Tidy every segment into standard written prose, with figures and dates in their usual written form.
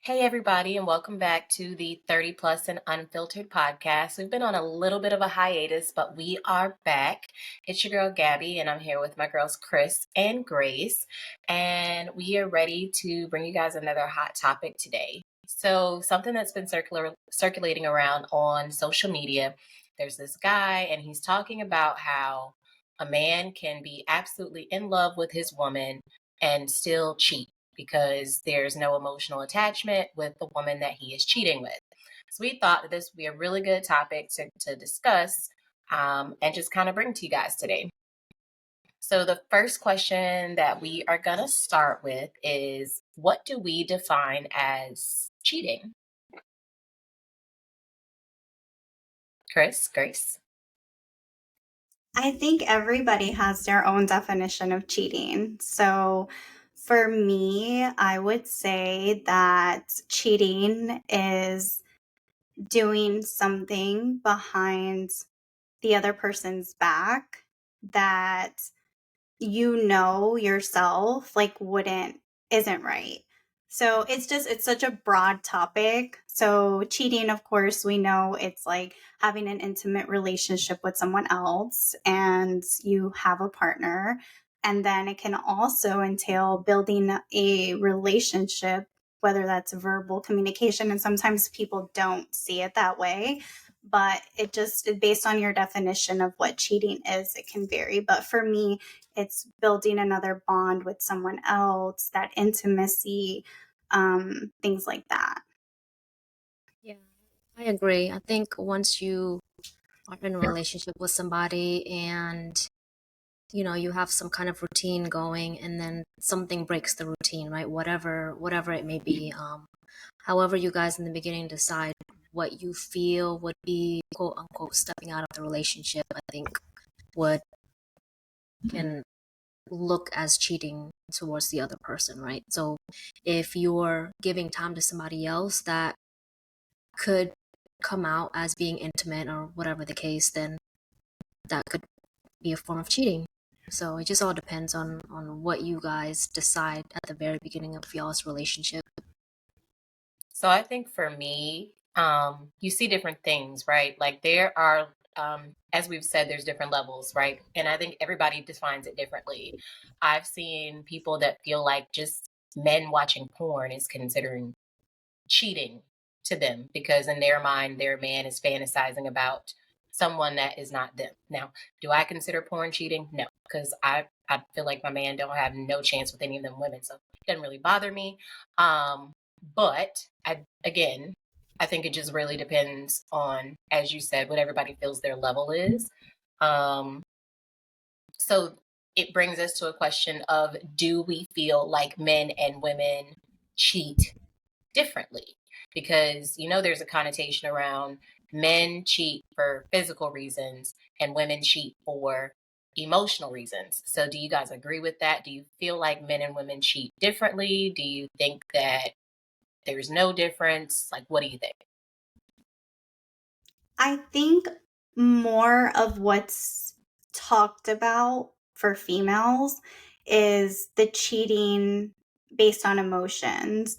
Hey, everybody, and welcome back to the 30 Plus and Unfiltered podcast. We've been on a little bit of a hiatus, but we are back. It's your girl, Gabby, and I'm here with my girls, Krys and Grace, and we are ready to bring you guys another hot topic today. So, something that's been circulating around on social media, there's this guy, and he's talking about how a man can be absolutely in love with his woman and still cheat because there's no emotional attachment with the woman that he is cheating with. So we thought that this would be a really good topic to discuss and just kind of bring to you guys today. So the first question that we are going to start with is, what do we define as cheating? Grace? I think everybody has their own definition of cheating. So for me, I would say that cheating is doing something behind the other person's back that you know yourself like wouldn't isn't right. So it's such a broad topic. So cheating, of course, we know it's like having an intimate relationship with someone else and you have a partner. And then it can also entail building a relationship, whether that's verbal communication. And sometimes people don't see it that way, but it just based on your definition of what cheating is, it can vary. But for me, it's building another bond with someone else, that intimacy, things like that. Yeah, I agree. I think once you are in a relationship with somebody and you have some kind of routine going and then something breaks the routine, right? Whatever it may be. However you guys in the beginning decide what you feel would be quote unquote stepping out of the relationship, I think would can look as cheating towards the other person, right? So if you're giving time to somebody else that could come out as being intimate or whatever the case, then that could be a form of cheating. So it just all depends on what you guys decide at the very beginning of y'all's relationship. So I think for me, you see different things, right? Like there are, as we've said, there's different levels, right? And I think everybody defines it differently. I've seen people that feel like just men watching porn is considering cheating to them because in their mind, their man is fantasizing about someone that is not them. Now, do I consider porn cheating? No, because I feel like my man don't have no chance with any of them women, so it doesn't really bother me. But again, I think it just really depends on, as you said, what everybody feels their level is. Um, so it brings us to a question of, do we feel like men and women cheat differently? Because there's a connotation around men cheat for physical reasons and women cheat for emotional reasons. So do you guys agree with that? Do you feel like men and women cheat differently? Do you think that there's no difference? Like, what do you think? I think more of what's talked about for females is the cheating based on emotions.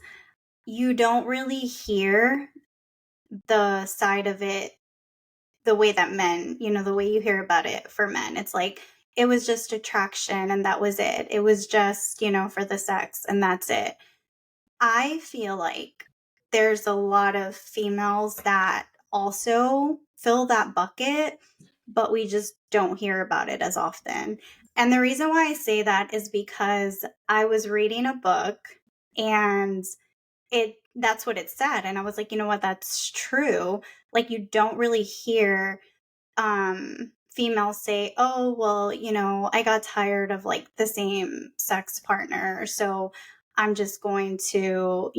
You don't really hear the side of it the way that men, the way you hear about it for men. It's like it was just attraction and that was it. It was just, for the sex and that's it. I feel like there's a lot of females that also fill that bucket, but we just don't hear about it as often. And the reason why I say that is because I was reading a book and that's what it said, and I was like, you know what, that's true. Like you don't really hear females say, oh well, I got tired of like the same sex partner, so I'm just going to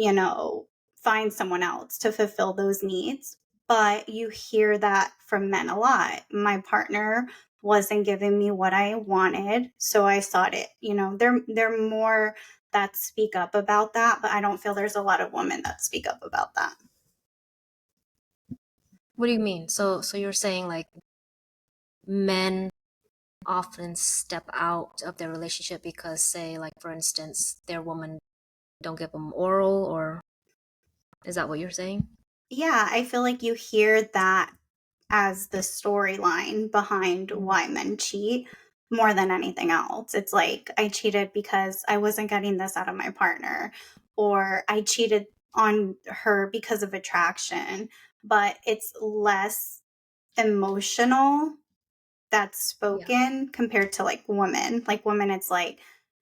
find someone else to fulfill those needs. But you hear that from men a lot. My partner wasn't giving me what I wanted, so I sought it. They're more that speak up about that, but I don't feel there's a lot of women that speak up about that. What do you mean? So you're saying like men often step out of their relationship because, say, like for instance, their woman don't give them oral, or Is that what you're saying? Yeah, I feel like you hear that as the storyline behind Mm. why men cheat more than anything else. It's like, I cheated because I wasn't getting this out of my partner, or I cheated on her because of attraction. But it's less emotional that's Yeah. spoken compared to like women. Like women, it's like,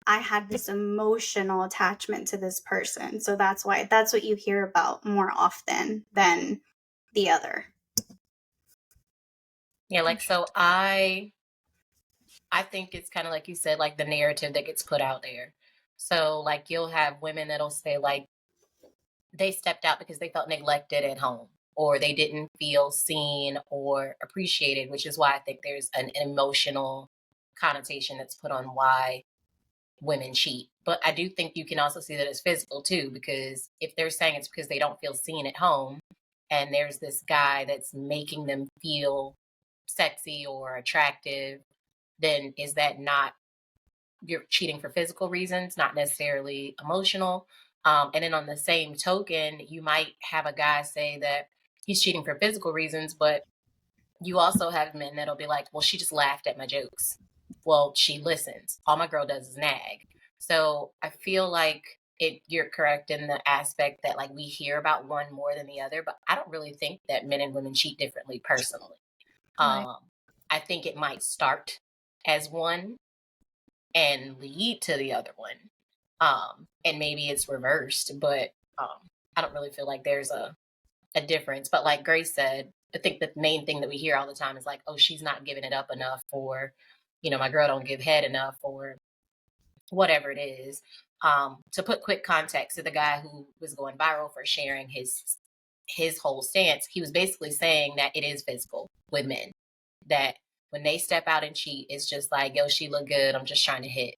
I had this emotional attachment to this person. So that's what you hear about more often than the other. Yeah, like so I think it's kind of like you said, like the narrative that gets put out there. So like you'll have women that'll say like they stepped out because they felt neglected at home or they didn't feel seen or appreciated, which is why I think there's an emotional connotation that's put on why women cheat. But I do think you can also see that it's physical too, because if they're saying it's because they don't feel seen at home and there's this guy that's making them feel sexy or attractive, then is that not you're cheating for physical reasons, not necessarily emotional? And then on the same token, you might have a guy say that he's cheating for physical reasons, but you also have men that'll be like, well, she just laughed at my jokes. Well, she listens. All my girl does is nag. So I feel like you're correct in the aspect that like we hear about one more than the other, but I don't really think that men and women cheat differently personally. Right. Um, I think it might start as one and lead to the other one. And maybe it's reversed, but I don't really feel like there's a difference. But like Grace said, I think the main thing that we hear all the time is like, oh, she's not giving it up enough, or, my girl don't give head enough, or whatever it is. To put quick context to the guy who was going viral for sharing his whole stance, he was basically saying that it is physical with men. That when they step out and cheat, it's just like, yo, she look good. I'm just trying to hit.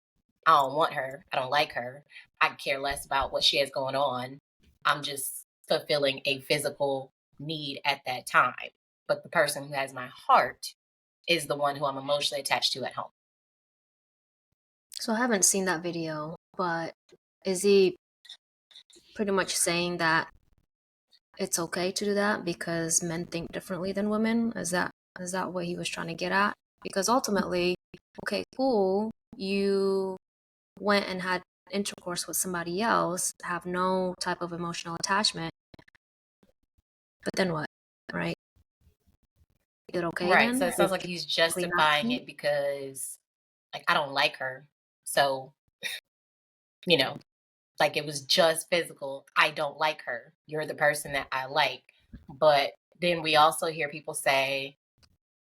I don't want her. I don't like her. I care less about what she has going on. I'm just fulfilling a physical need at that time. But the person who has my heart is the one who I'm emotionally attached to at home. So I haven't seen that video, but is he pretty much saying that it's okay to do that because men think differently than women? Is that what he was trying to get at? Because ultimately, okay, cool, you went and had intercourse with somebody else, have no type of emotional attachment, but then what? Right? Is it okay Right. So then it sounds if like you he's really not justifying cheat? it because, like, I don't like her. So, you know, like it was just physical. I don't like her. You're the person that I like. But then we also hear people say,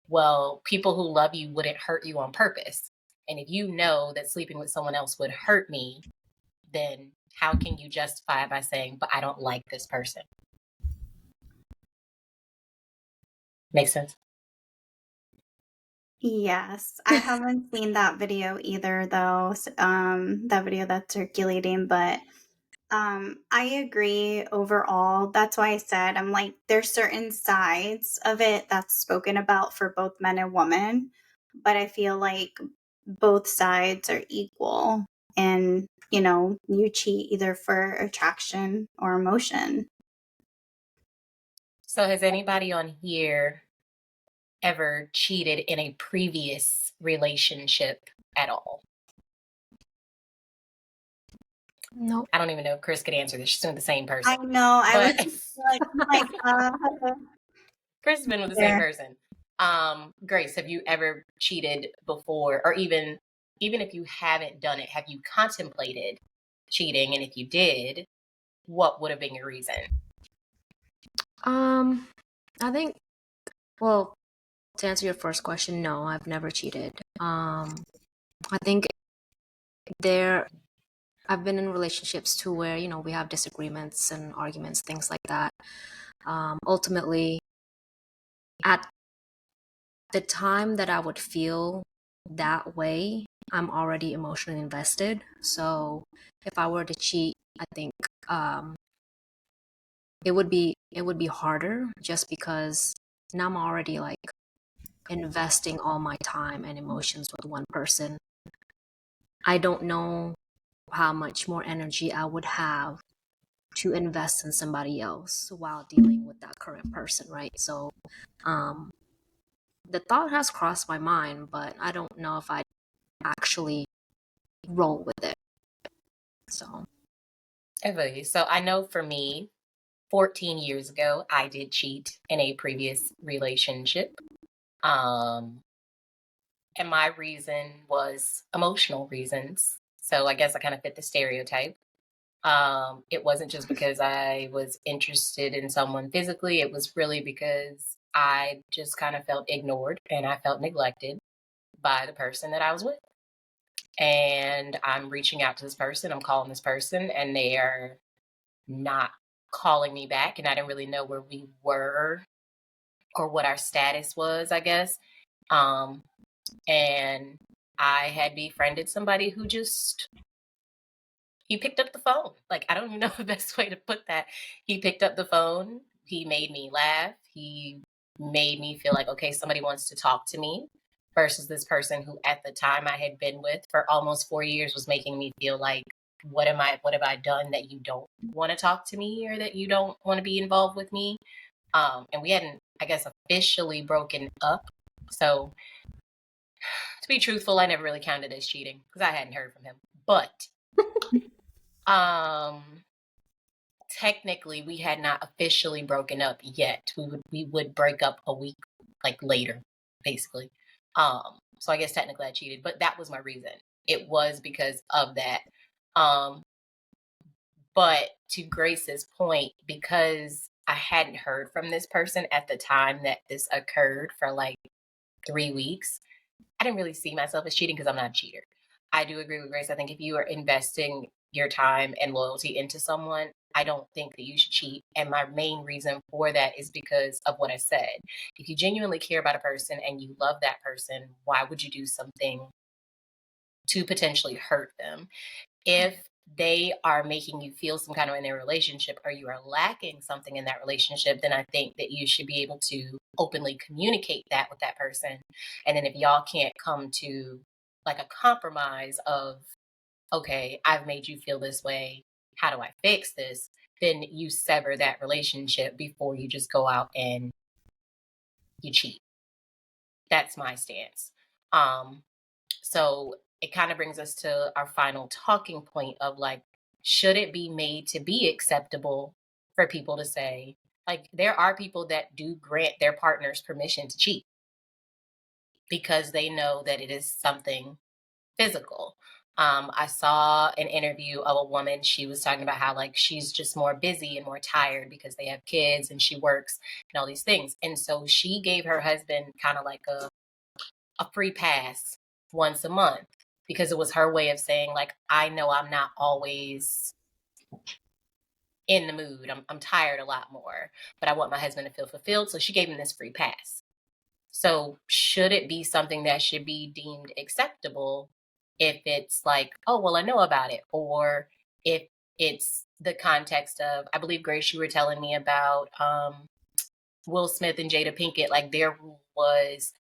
well, people who love you wouldn't hurt you on purpose. And if you know that sleeping with someone else would hurt me, then how can you justify it by saying, but I don't like this person? Makes sense. Yes, I haven't seen that video either, though. That video that's circulating, but I agree overall. That's why I said I'm like, there's certain sides of it that's spoken about for both men and women, but I feel like both sides are equal, and you cheat either for attraction or emotion. So has anybody on here ever cheated in a previous relationship at all? Nope. I don't even know if Krys could answer this. She's been with the same I person. know. I was But like, oh my god. Krys has been with the same There. person. Grace, have you ever cheated before? Or even if you haven't done it, have you contemplated cheating? And if you did, what would have been your reason? I think, well, to answer your first question, no, I've never cheated. I think there I've been in relationships too where, we have disagreements and arguments, things like that. Ultimately, at the time that I would feel that way, I'm already emotionally invested. So if I were to cheat, I think um, it would be harder just because now I'm already like investing all my time and emotions with one person. I don't know how much more energy I would have to invest in somebody else while dealing with that current person, right? So um, the thought has crossed my mind, but I don't know if I actually roll with it. So Okay, so I know for me, 14 years ago, I did cheat in a previous relationship. Um, and my reason was emotional reasons. So I guess I kind of fit the stereotype. It wasn't just because I was interested in someone physically, it was really because I just kind of felt ignored and I felt neglected by the person that I was with. And I'm reaching out to this person, I'm calling this person, and they are not calling me back. And I didn't really know where we were or what our status was, I guess. Um, and I had befriended somebody who just he picked up the phone. Like, I don't even know the best way to put that. He picked up the phone. He made me laugh. He made me feel like, okay, somebody wants to talk to me versus this person who at the time I had been with for almost 4 years was making me feel like, what have I done that you don't want to talk to me or that you don't want to be involved with me? And we hadn't, I guess, officially broken up. So to be truthful, I never really counted as cheating because I hadn't heard from him. But um technically we had not officially broken up yet. We would break up a week like later, basically. So I guess technically I cheated, but that was my reason. It was because of that. Um, but to Grace's point, because I hadn't heard from this person at the time that this occurred for like 3 weeks, I didn't really see myself as cheating because I'm not a cheater. I do agree with Grace. I think if you are investing your time and loyalty into someone, I don't think that you should cheat. And my main reason for that is because of what I said. If you genuinely care about a person and you love that person, why would you do something to potentially hurt them? If they are making you feel some kind of in their relationship or you are lacking something in that relationship, then I think that you should be able to openly communicate that with that person. And then if y'all can't come to like a compromise of, okay, I've made you feel this way, how do I fix this? Then you sever that relationship before you just go out and you cheat. That's my stance. Um, So it kind of brings us to our final talking point of like, should it be made to be acceptable for people to say, like, there are people that do grant their partners permission to cheat because they know that it is something physical. I saw an interview of a woman. She was talking about how, like, she's just more busy and more tired because they have kids and she works and all these things. And so she gave her husband kind of like a free pass once a month because it was her way of saying like I know I'm not always in the mood. I'm tired a lot more, but I want my husband to feel fulfilled, so she gave him this free pass. So should it be something that should be deemed acceptable if it's like, oh well, I know about it, or if it's the context of, I believe Grace, you were telling me about Will Smith and Jada Pinkett, like their rule was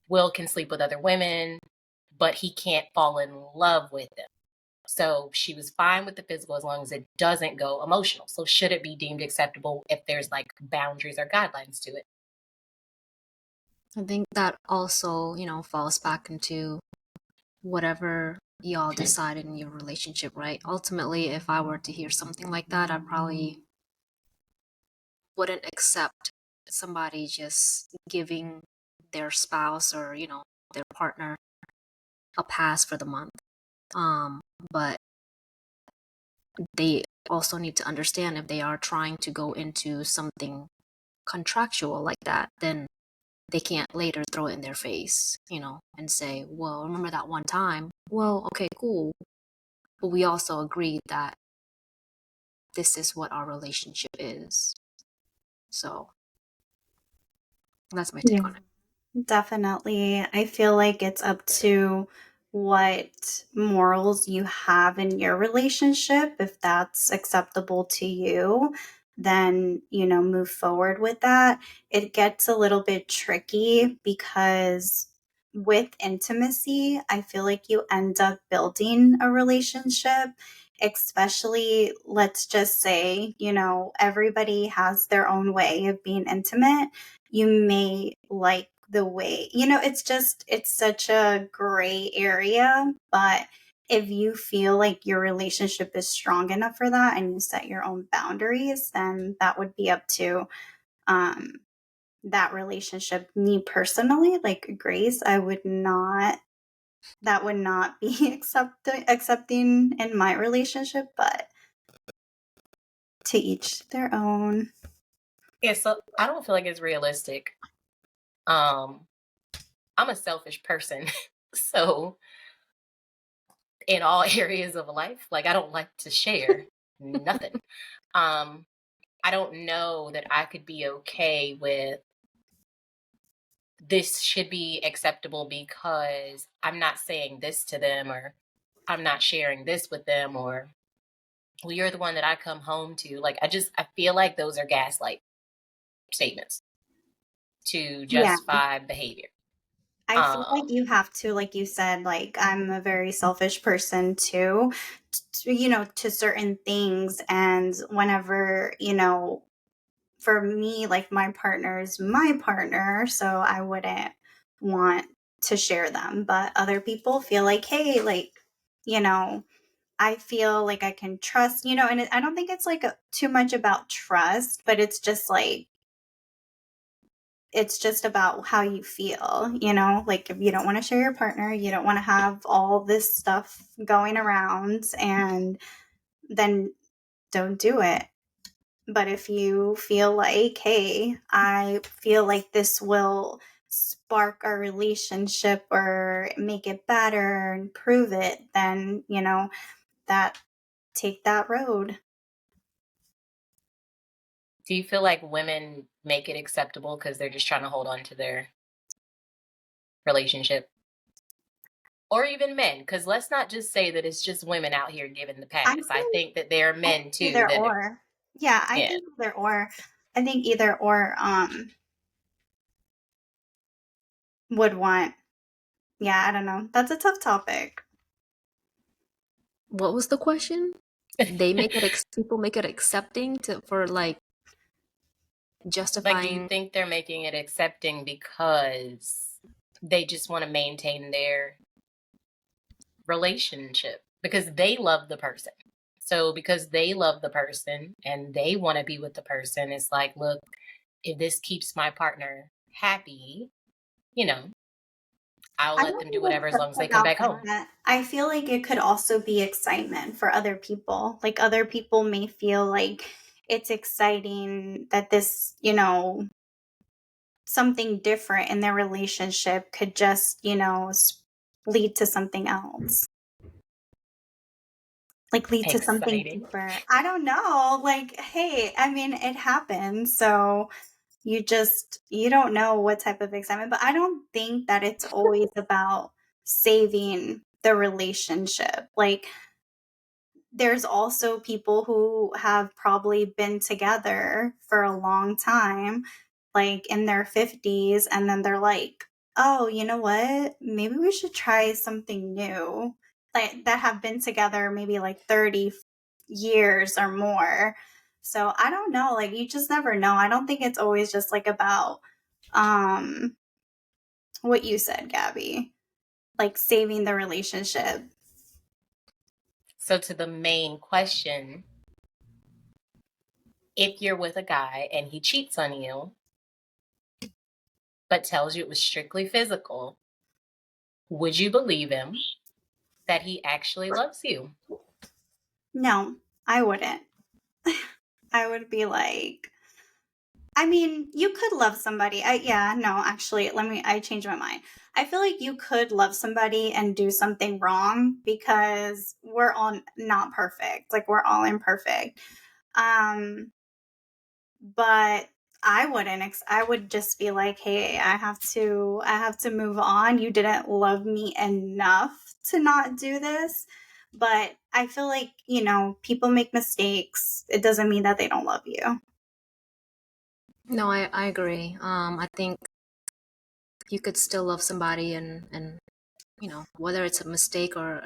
Will can sleep with other women, but he can't fall in love with them. So she was fine with the physical as long as it doesn't go emotional. So should it be deemed acceptable if there's like boundaries or guidelines to it? I think that also, falls back into whatever y'all decide in your relationship, right? Ultimately, if I were to hear something like that, I probably wouldn't accept somebody just giving their spouse or, their partner a pass for the month. But they also need to understand if they are trying to go into something contractual like that, then they can't later throw it in their face, and say, well, remember that one time? Well, okay, cool. But we also agreed that this is what our relationship is. So that's my take Yeah. on it. Definitely. I feel like it's up to what morals you have in your relationship. If that's acceptable to you, then, move forward with that. It gets a little bit tricky because with intimacy, I feel like you end up building a relationship especially, let's just say, everybody has their own way of being intimate. You may like the way, it's such a gray area, but if you feel like your relationship is strong enough for that and you set your own boundaries, then that would be up to um, that relationship. Me personally, like Grace, that would not be accepting in my relationship, but to each their own. Yeah, so I don't feel like it's realistic. Um, I'm a selfish person. So in all areas of life, like I don't like to share nothing. Um, I don't know that I could be okay with this should be acceptable because I'm not saying this to them, or I'm not sharing this with them, or well, you're the one that I come home to. Like I feel like those are gaslight statements to Yeah. justify behavior. I feel like Um, you have to, like you said, like I'm a very selfish person too, to certain things. And whenever, for me, like my partner is my partner, so I wouldn't want to share them. But other people feel like, hey, like, you know, I feel like I can trust, and I don't think it's like too much about trust, but it's just about how you feel, like if you don't want to share your partner, you don't want to have all this stuff going around, and then don't do it. But if you feel like, hey, I feel like this will spark our relationship or make it better, improve it, then, that take that road. do you feel like women make it acceptable because they're just trying to hold on to their relationship? Or even men, because let's not just say that it's just women out here giving the I pass. I think think that there are I men think too either that are, or. Yeah, I yeah. think either or. I think either or would want. Yeah, I don't know. That's a tough topic. What was the question? They make it people make it accepting to for like Like, do you justifying. think they're making it accepting because they just want to maintain their relationship because they love the person? So, because they love the person and they want to be with the person, it's like, look, if this keeps my partner happy, you know, I'll I let don't them do think whatever it's as long as just they come about back home. that. I feel like it could also be excitement for other people. Like other people may feel like it's exciting that this, something different in their relationship could just, lead to something else. Like lead to something Exciting. deeper. I don't know. Like, hey, I mean, it happens. So you don't know what type of excitement, but I don't think that it's always about saving the relationship. Like there's also people who have probably been together for a long time, like in their 50s, and then they're like, oh, you know what? Maybe we should try something new. Like that have been together maybe like 30 years or more. So I don't know. Like you just never know. I don't think it's always just like about um what you said, Gabby, like saving the relationship. So, to the main question, if you're with a guy and he cheats on you, but tells you it was strictly physical, would you believe him that he actually loves you? No, I wouldn't. I would be like, I mean, you could love somebody. Yeah, no, actually, I changed my mind. I feel like you could love somebody and do something wrong because we're all not perfect. Like we're all imperfect. Um, but I would just be like, "Hey, I have to move on. You didn't love me enough to not do this." But I feel like, people make mistakes. It doesn't mean that they don't love you. No, I agree. I think you could still love somebody and whether it's a mistake or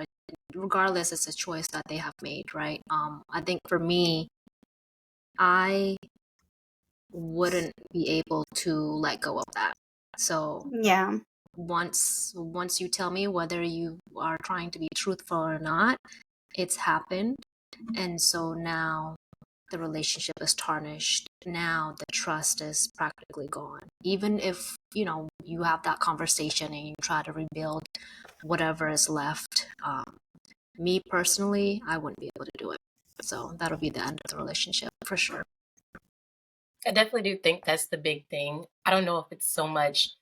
regardless, it's a choice that they have made, right? I think for me, I wouldn't be able to let go of that. So Yeah. once you tell me whether you are trying to be truthful or not, it's happened. And so now the relationship is tarnished. Now the trust is practically gone. Even if, you have that conversation and you try to rebuild whatever is left, me personally, I wouldn't be able to do it. So that'll be the end of the relationship for sure. I definitely do think that's the big thing. I don't know if it's so much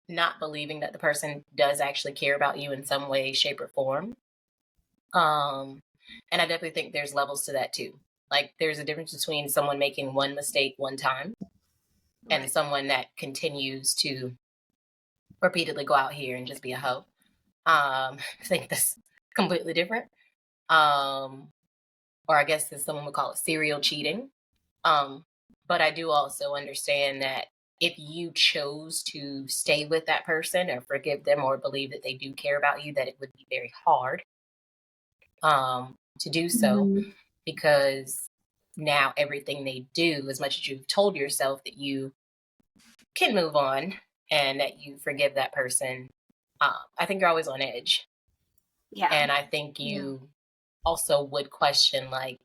not believing that the person does actually care about you in some way, shape, or form. Um, and I definitely think there's levels to that too. Like there's a difference between someone making one mistake one time and Right. someone that continues to repeatedly go out here and just be a hoe. I think that's completely different. Um, or I guess as someone would call it serial cheating. Um, but I do also understand that if you chose to stay with that person or forgive them or believe that they do care about you, that it would be very hard to do so, Mhm. because now everything they do, as much as you've told yourself that you can move on and that you forgive that person, I think you're always on edge. Yeah. And I think Yeah. you also would question, like,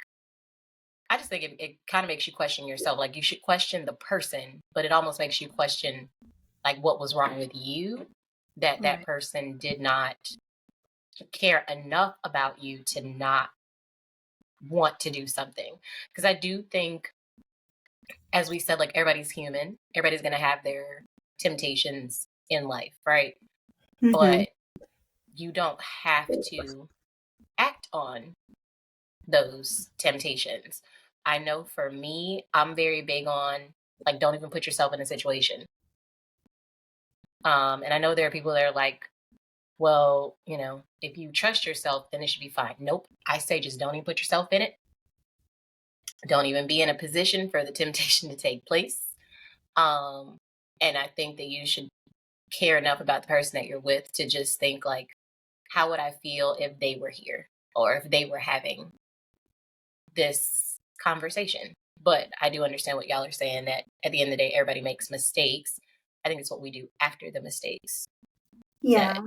I just think it kind of makes you question yourself. Like, you should question the person, but it almost makes you question, like, what was wrong with you that that Right. person did not care enough about you to not want to do something. Because I do think, as we said, like, everybody's human, everybody's going to have their temptations in life, right? Hmm. But you don't have to act on those temptations. I know for me, I'm very big on, like, don't even put yourself in a situation. And I know there are people that are like, well, if you trust yourself, then it should be fine. Nope. I say just don't even put yourself in it. Don't even be in a position for the temptation to take place. Um, and I think that you should care enough about the person that you're with to just think, like, how would I feel if they were here or if they were having this conversation? But I do understand what y'all are saying, that at the end of the day, everybody makes mistakes. I think it's what we do after the mistakes that Yeah.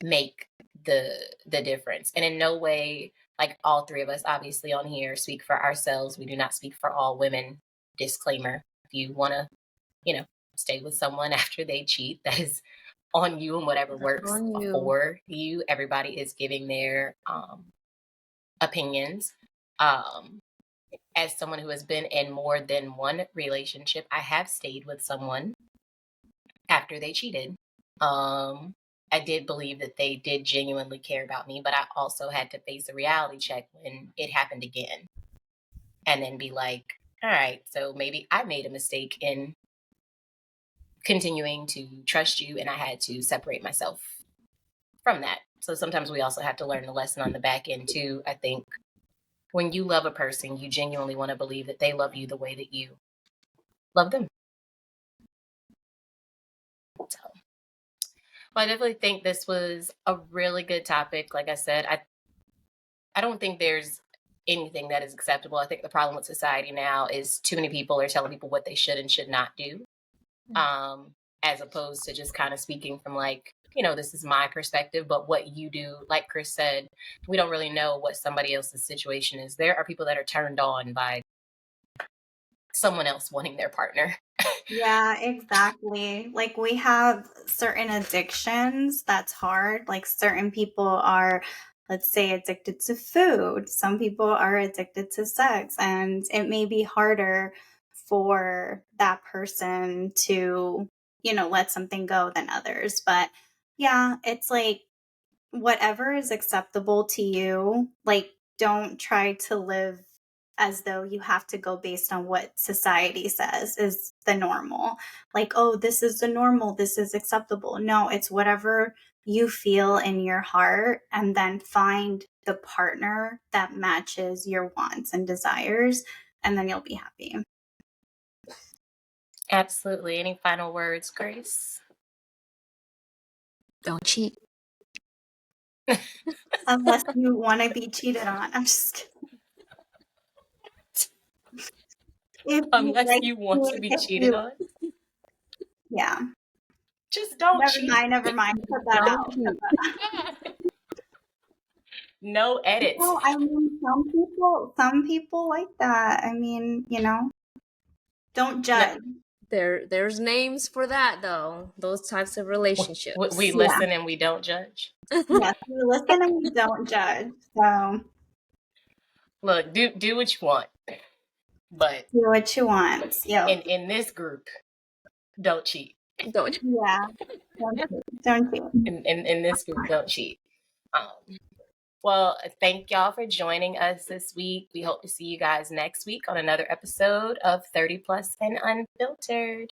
make the difference. And in no way, like, all three of us obviously on here speak for ourselves. We do not speak for all women. Disclaimer. If you want to, you know, stay with someone after they cheat, that is on you and whatever That's works on you. for you. Everybody is giving their opinions. Um, as someone who has been in more than one relationship, I have stayed with someone after they cheated. Um, I did believe that they did genuinely care about me, but I also had to face a reality check when it happened again and then be like, all right, so maybe I made a mistake in continuing to trust you, and I had to separate myself from that. So sometimes we also have to learn the lesson on the back end too. I think when you love a person, you genuinely want to believe that they love you the way that you love them. So, well, I definitely think this was a really good topic. Like I said, I don't think there's anything that is acceptable. I think the problem with society now is too many people are telling people what they should and should not do, um, as opposed to just kind of speaking from, like, this is my perspective, but what you do, like Krys said, we don't really know what somebody else's situation is. There are people that are turned on by someone else wanting their partner. Yeah, exactly. Like we have certain addictions that's hard. Like certain people are, let's say, addicted to food. Some people are addicted to sex, and it may be harder for that person to, let something go than others. But yeah, it's like whatever is acceptable to you, like don't try to live as though you have to go based on what society says is the normal. Like, oh, this is the normal, this is acceptable. No, it's whatever you feel in your heart, and then find the partner that matches your wants and desires, and then you'll be happy. Absolutely. Any final words, Grace? Don't cheat. unless you want to be cheated on. I'm just kidding. If you Unless like you want to be if cheated you, on, yeah. just don't Never cheat. mind, never mind. Cut that Don't out. cheat. No edits. No, I mean some people like that. I mean, don't No, judge. There's names for that though. Those types of we relationships. Yeah. listen and we don't judge. Yes, we listen and we don't judge. So Look, do what you want, but do what you want. Yep. in this group, don't cheat. Don't. Yeah. Don't you? Don't you? In this group, don't cheat. Well, thank y'all for joining us this week. We hope to see you guys next week on another episode of 30 Plus and Unfiltered.